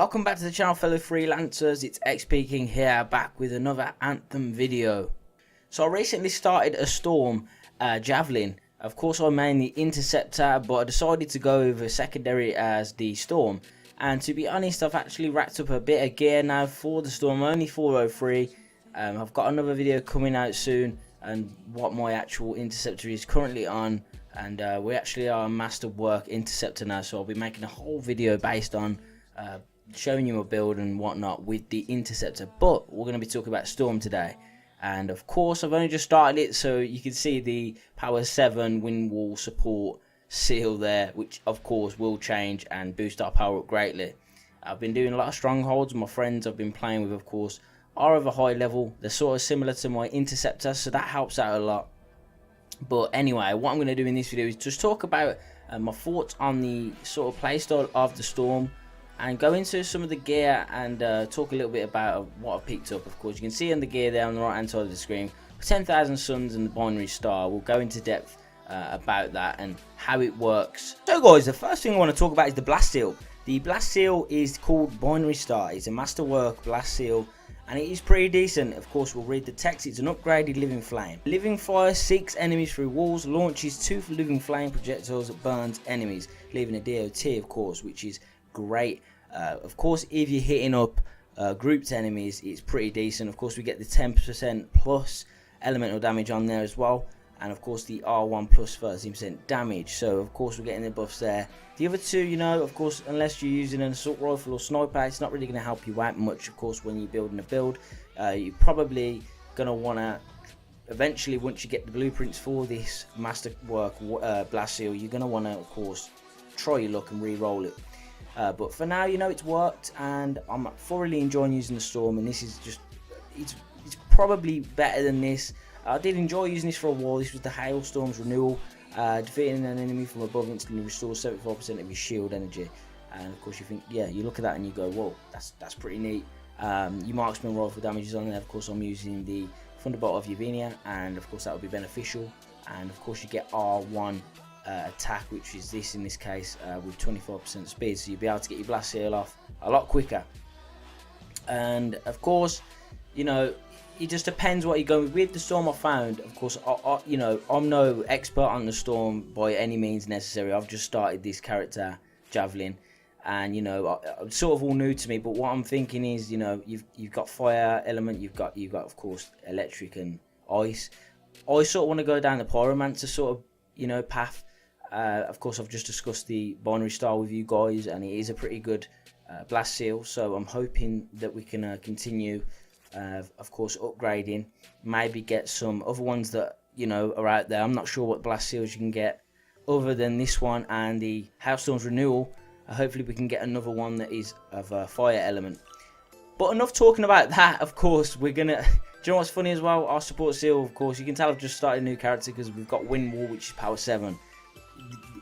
Welcome back to the channel, fellow freelancers. It's X Speaking here, back with another Anthem video. So I recently started a Storm Javelin. Of course I mainly Interceptor, but I decided to go with a secondary as the Storm. And to be honest, I've actually racked up a bit of gear now for the Storm, only 403. I've got another video coming out soon and what my actual Interceptor is currently on. And we actually are a Master Work Interceptor now, so I'll be making a whole video based on showing you a build and whatnot with the Interceptor. But we're going to be talking about Storm today. And of course I've only just started it, so you can see the power 7 wind wall support seal there, which of course will change and boost our power up greatly. I've been doing a lot of strongholds. My friends I've been playing with, of course, are of a high level. They're sort of similar to my Interceptor, so that helps out a lot. But anyway, what I'm going to do in this video is just talk about my thoughts on the sort of playstyle of the Storm, and go into some of the gear and talk a little bit about what I've picked up. Of course, you can see on the gear there on the right hand side of the screen, 10,000 suns and the binary star. We'll go into depth about that and how it works. So guys, the first thing I want to talk about is the blast seal. The blast seal is called binary star. It's a masterwork blast seal, and it is pretty decent. Of course, we'll read the text. It's an upgraded living flame. Living fire 6 enemies through walls, launches 2 living flame projectiles that burns enemies, leaving a DOT, of course, which is great. Of course, if you're hitting up grouped enemies, it's pretty decent. Of course, we get the 10% plus elemental damage on there as well, and of course the R1 plus 13% damage. So of course we're getting the buffs there. The other two, you know, of course, unless you're using an assault rifle or sniper, it's not really going to help you out much. Of course, when you're building a build, you're probably going to want to eventually, once you get the blueprints for this masterwork blast seal, you're going to want to, of course, try your luck and re-roll it. But for now, you know, it's worked, and I'm thoroughly enjoying using the Storm. And this is just, it's probably better than this. I did enjoy using this for a while. This was the Hailstorm's renewal. Defeating an enemy from above instantly restores 75% of your shield energy. And of course you think, yeah, you look at that and you go, whoa, that's pretty neat. Your marksman rifle damage is on there. Of course I'm using the Thunderbolt of Yevenia, and of course that will be beneficial. And of course you get R1 attack, which is this in this case, with 25% speed, so you'll be able to get your blast seal off a lot quicker. And of course, you know, it just depends what you're going with the Storm. I found, of course, you know, I'm no expert on the Storm by any means necessary. I've just started this character Javelin, and you know, it's sort of all new to me. But what I'm thinking is, you know, you've got fire element, you've got of course electric and ice. I sort of want to go down the Pyromancer sort of, you know, path. Of course, I've just discussed the binary star with you guys, and it is a pretty good blast seal. So I'm hoping that we can continue, of course, upgrading. Maybe get some other ones that, you know, are out there. I'm not sure what blast seals you can get other than this one and the Hailstorm's renewal. Hopefully, we can get another one that is of a fire element. But enough talking about that. Of course, we're gonna. Do you know what's funny as well? Our support seal, of course, you can tell I've just started a new character because we've got Wind Wall, which is power 7.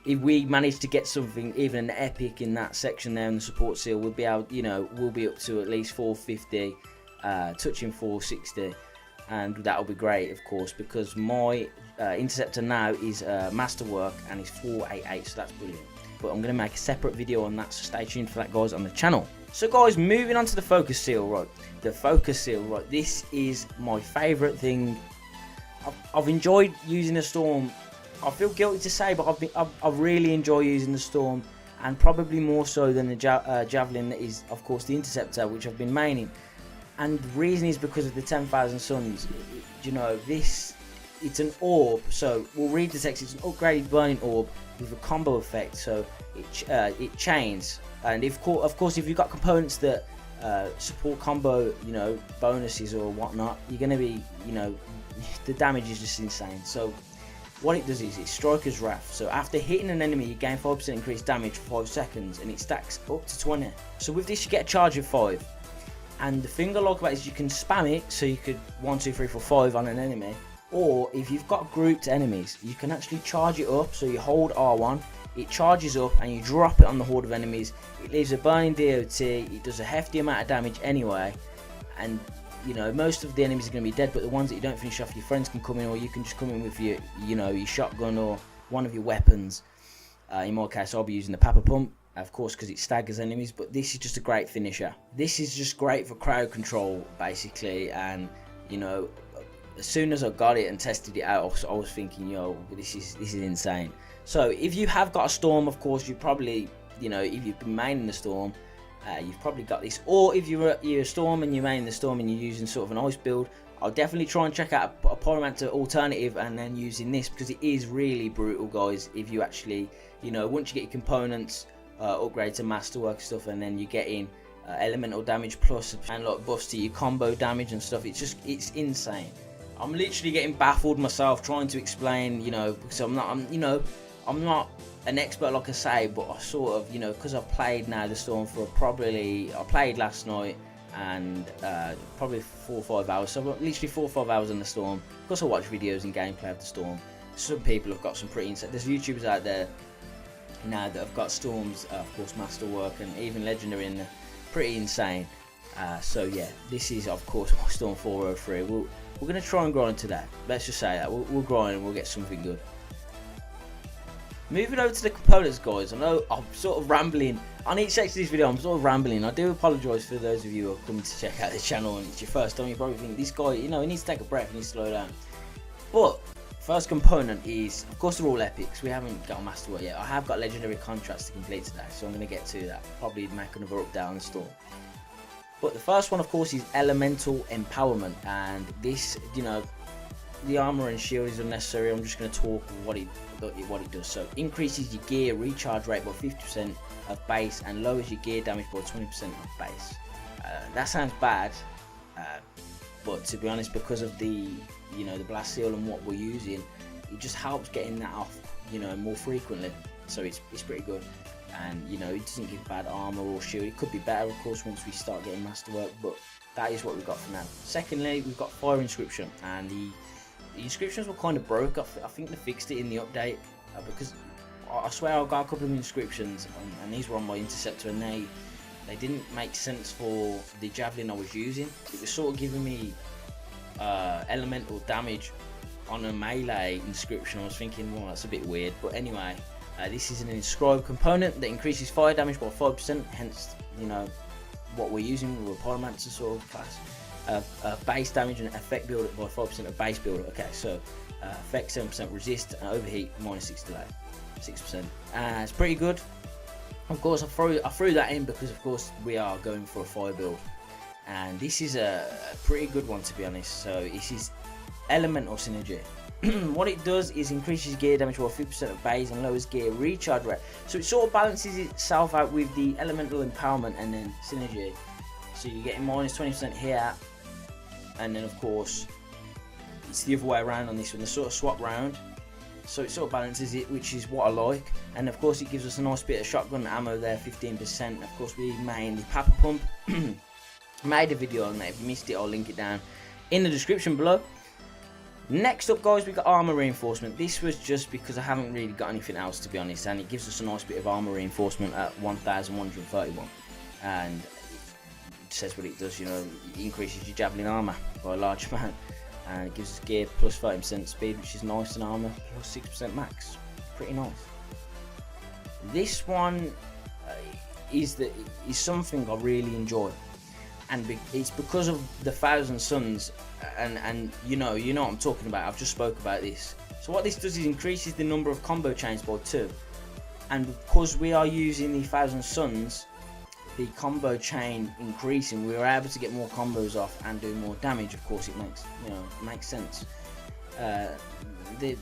If we manage to get something, even an epic in that section there in the support seal, we'll be able, you know, we'll be up to at least 450, touching 460, and that'll be great, of course, because my Interceptor now is Masterwork and it's 488, so that's brilliant. But I'm going to make a separate video on that, so stay tuned for that, guys, on the channel. So guys, moving on to the focus seal, right? The focus seal, right? This is my favourite thing. I've enjoyed using the Storm. I feel guilty to say, but I really enjoy using the Storm, and probably more so than the Javelin that is, of course, the Interceptor, which I've been maining. And the reason is because of the 10,000 suns. You know, it's an orb, so we'll read the text. It's an upgraded burning orb with a combo effect, so it chains. And of course, if you've got components that support combo, you know, bonuses or whatnot, you're going to be, you know, the damage is just insane. So what it does is it's Striker's Wrath. So after hitting an enemy, you gain 5% increased damage for 5 seconds, and it stacks up to 20. So with this, you get a charge of 5. And the thing I like about it is you can spam it, so you could 1, 2, 3, 4, 5 on an enemy. Or if you've got grouped enemies, you can actually charge it up. So you hold R1, it charges up, and you drop it on the horde of enemies. It leaves a burning DOT. It does a hefty amount of damage anyway, and you know, most of the enemies are going to be dead, but the ones that you don't finish off, your friends can come in, or you can just come in with your, you know, your shotgun or one of your weapons. In my case, I'll be using the Pepper Pump, of course, because it staggers enemies, but this is just a great finisher. This is just great for crowd control, basically, and, you know, as soon as I got it and tested it out, I was thinking, yo, this is insane. So if you have got a Storm, of course, you probably, you know, if you've been maining the Storm, you've probably got this. Or if you're a Storm and you're maining the Storm and you're using sort of an ice build, I'll definitely try and check out a Pyromancer alternative and then using this, because it is really brutal, guys. If you actually, you know, once you get your components, upgrade to masterwork stuff, and then you get in elemental damage plus and like buffs to your combo damage and stuff, it's insane. I'm literally getting baffled myself trying to explain, you know, because I'm not an expert, like I say, but I sort of, you know, because I've played now the Storm for I played last night and probably 4 or 5 hours, so literally 4 or 5 hours on the Storm. Of course I watch videos and gameplay of the Storm. Some people have got some pretty insane, there's YouTubers out there now that have got Storms, of course masterwork and even legendary in there, pretty insane. So yeah, this is of course my Storm 403. We're going to try and grind today, let's just say that, we'll grind and we'll get something good. Moving over to the components, guys, I know I'm sort of rambling, on each section of this video I'm sort of rambling. I do apologise for those of you who are coming to check out the channel and it's your first time. You probably think, this guy, you know, he needs to take a breath, he needs to slow down. But first component is, of course, they're all epics. We haven't got a masterwork yet. I have got legendary contracts to complete today, so I'm going to get to that. Probably make another up down Storm. But the first one, of course, is elemental empowerment, and this, you know, the armor and shield is unnecessary. I'm just going to talk what it does. So increases your gear recharge rate by 50% of base and lowers your gear damage by 20% of base. That sounds bad, but to be honest, because of the, you know, the blast seal and what we're using, it just helps getting that off, you know, more frequently. So it's pretty good, and you know, it doesn't give bad armor or shield. It could be better, of course, once we start getting masterwork, but that is what we've got for now. Secondly, we've got fire inscription, and the inscriptions were kind of broke. I think they fixed it in the update, because I swear I got a couple of inscriptions and these were on my interceptor, and they didn't make sense for the javelin I was using. It was sort of giving me elemental damage on a melee inscription. I was thinking, well, that's a bit weird, but anyway, this is an inscribed component that increases fire damage by 5%, hence, you know, what we're using with a Pyromancer sort of class. Base damage and effect build up by 5% of base build up. Okay, so effect 7% resist and overheat -6 delay, 6%. It's pretty good. Of course, I threw that in because, of course, we are going for a fire build, and this is a pretty good one, to be honest. So this is elemental synergy. What it does is increases gear damage by 50% of base and lowers gear recharge rate. So it sort of balances itself out with the elemental empowerment and then synergy. So you're getting -20% here, and then of course it's the other way around on this one. They sort of swap round, so it sort of balances it, which is what I like. And of course it gives us a nice bit of shotgun ammo there, 15%. Of course we made the pepper pump. Made a video on that. If you missed it, I'll link it down in the description below. Next up, guys, we got armor reinforcement. This was just because I haven't really got anything else, to be honest, and it gives us a nice bit of armor reinforcement at 1131, and it says what it does. You know, it increases your javelin armor by a large amount, and it gives us gear plus 30% speed, which is nice, and armor plus 6% max. Pretty nice. This one is something I really enjoy, and it's because of the Thousand Suns, and you know what I'm talking about. I've just spoke about this. So what this does is increases the number of combo chains by 2, and because we are using the Thousand Suns, the combo chain increasing, we are able to get more combos off and do more damage. Of course, it makes sense. The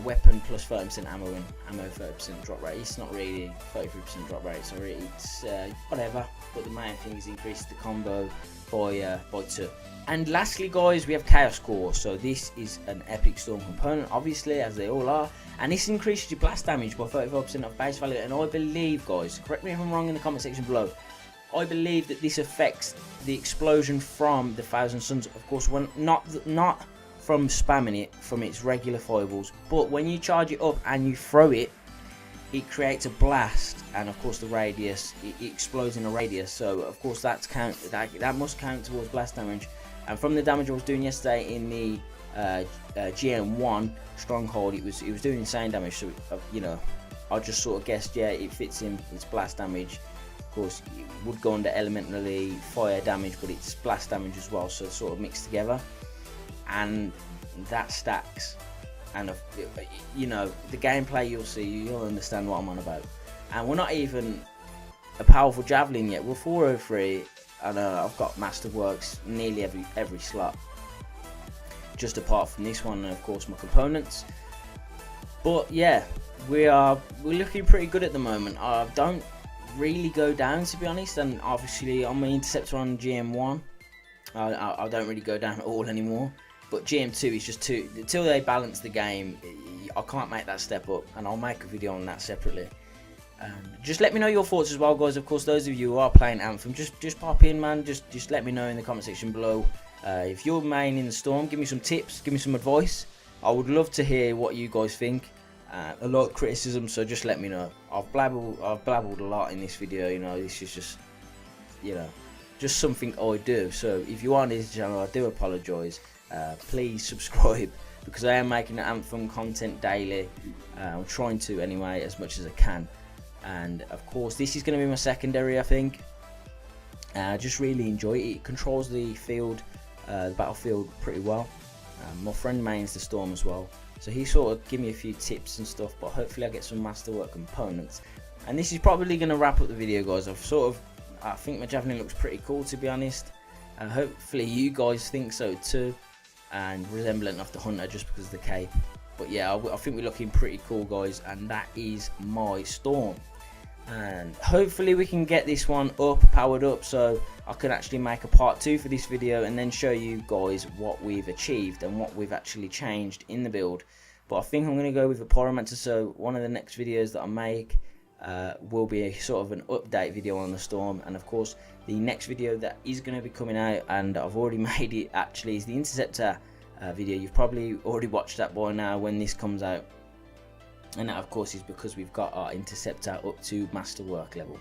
weapon plus 30% ammo and ammo 30% drop rate. It's not really 33% drop rate, so it's whatever. But the main thing is increase the combo by 2. And lastly, guys, we have Chaos Core. So this is an epic Storm component, obviously, as they all are, and this increases your blast damage by 35% of base value. And I believe, guys, correct me if I'm wrong in the comment section below, I believe that this affects the explosion from the Thousand Suns. Of course, when not from spamming it from its regular fireballs, but when you charge it up and you throw it, it creates a blast, and of course the radius, it explodes in a radius. So of course that must count towards blast damage. And from the damage I was doing yesterday in the GM1 stronghold, it was doing insane damage. So you know, I just sort of guessed, yeah, it fits in, it's blast damage. Of course, it would go under elementally fire damage, but it's blast damage as well, so it's sort of mixed together, and that stacks. And you know, the gameplay you'll see, you'll understand what I'm on about. And we're not even a powerful javelin yet. We're 403, and I've got masterworks nearly every slot, just apart from this one, and of course my components. But yeah, we're looking pretty good at the moment. I don't really go down, to be honest, and obviously on my interceptor on GM1 I don't really go down at all anymore, but GM2 is just too, until they balance the game, I can't make that step up, and I'll make a video on that separately. Just let me know your thoughts as well, guys. Of course, those of you who are playing Anthem, just pop in, man. Just let me know in the comment section below. If you're main in the Storm, give me some tips, give me some advice. I would love to hear what you guys think. A lot of criticism, so just let me know. I've blabbled a lot in this video, you know. This is just, you know, just something I do. So if you are new to this channel, I do apologise. Please subscribe, because I am making Anthem content daily. I'm trying to anyway, as much as I can. And of course, this is going to be my secondary, I think. Just really enjoy it. It controls the field, the battlefield pretty well. My friend mains the Storm as well, so he sort of give me a few tips and stuff, but hopefully I get some masterwork components. And this is probably going to wrap up the video, guys. I think my javelin looks pretty cool, to be honest, and hopefully you guys think so too, and resemblant of the Hunter just because of the cape. But yeah, I think we're looking pretty cool, guys, and that is my Storm. And hopefully we can get this one powered up, so I can actually make a part 2 for this video and then show you guys what we've achieved and what we've actually changed in the build. But I think I'm going to go with a Pyromaniac, so one of the next videos that I make will be a sort of an update video on the Storm. And of course, the next video that is going to be coming out, and I've already made it actually, is the Interceptor video. You've probably already watched that by now when this comes out. And that of course is because we've got our Interceptor up to masterwork level,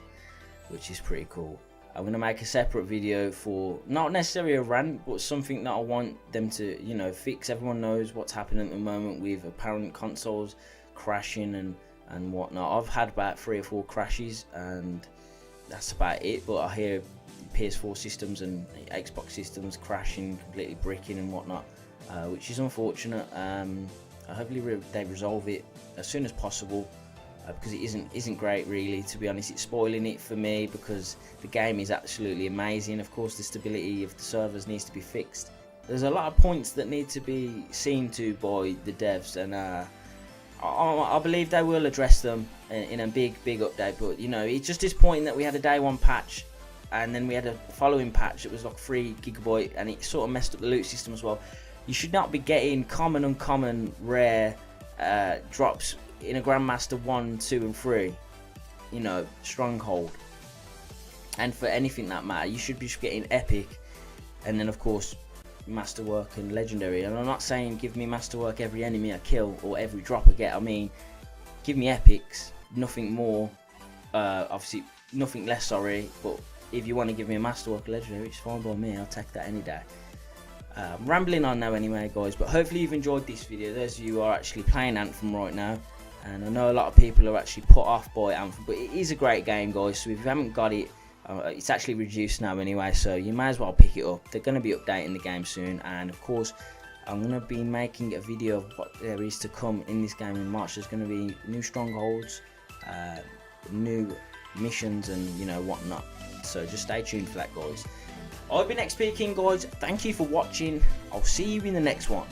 which is pretty cool. I'm going to make a separate video for not necessarily a rant, but something that I want them to, you know, fix. Everyone knows what's happening at the moment with apparent consoles crashing and whatnot. I've had about 3 or 4 crashes, and that's about it. But I hear PS4 systems and Xbox systems crashing, completely bricking and whatnot, which is unfortunate. Hopefully they resolve it as soon as possible, because it isn't great, really, to be honest. It's spoiling it for me, because the game is absolutely amazing. Of course, the stability of the servers needs to be fixed. There's a lot of points that need to be seen to by the devs, and I believe they will address them in a big update. But you know, it's just disappointing that we had a day 1 patch, and then we had a following patch that was like 3 GB, and it sort of messed up the loot system as well. You should not be getting common, uncommon, rare drops in a Grandmaster 1, 2 and 3, you know, Stronghold, and for anything that matter. You should be just getting epic, and then of course masterwork and legendary. And I'm not saying give me masterwork every enemy I kill or every drop I get. I mean, give me epics, nothing more, obviously nothing less, sorry. But if you want to give me a masterwork legendary, it's fine by me. I'll take that any day. I'm rambling on now anyway, guys, but hopefully you've enjoyed this video. Those of you who are actually playing Anthem right now, and I know a lot of people are actually put off by Anthem, but it is a great game, guys. So if you haven't got it, it's actually reduced now anyway, so you may as well pick it up. They're going to be updating the game soon, and of course I'm going to be making a video of what there is to come in this game in March. There's going to be new strongholds, new missions, and you know, whatnot. So just stay tuned for that, guys. I've been XP King, guys. Thank you for watching. I'll see you in the next one.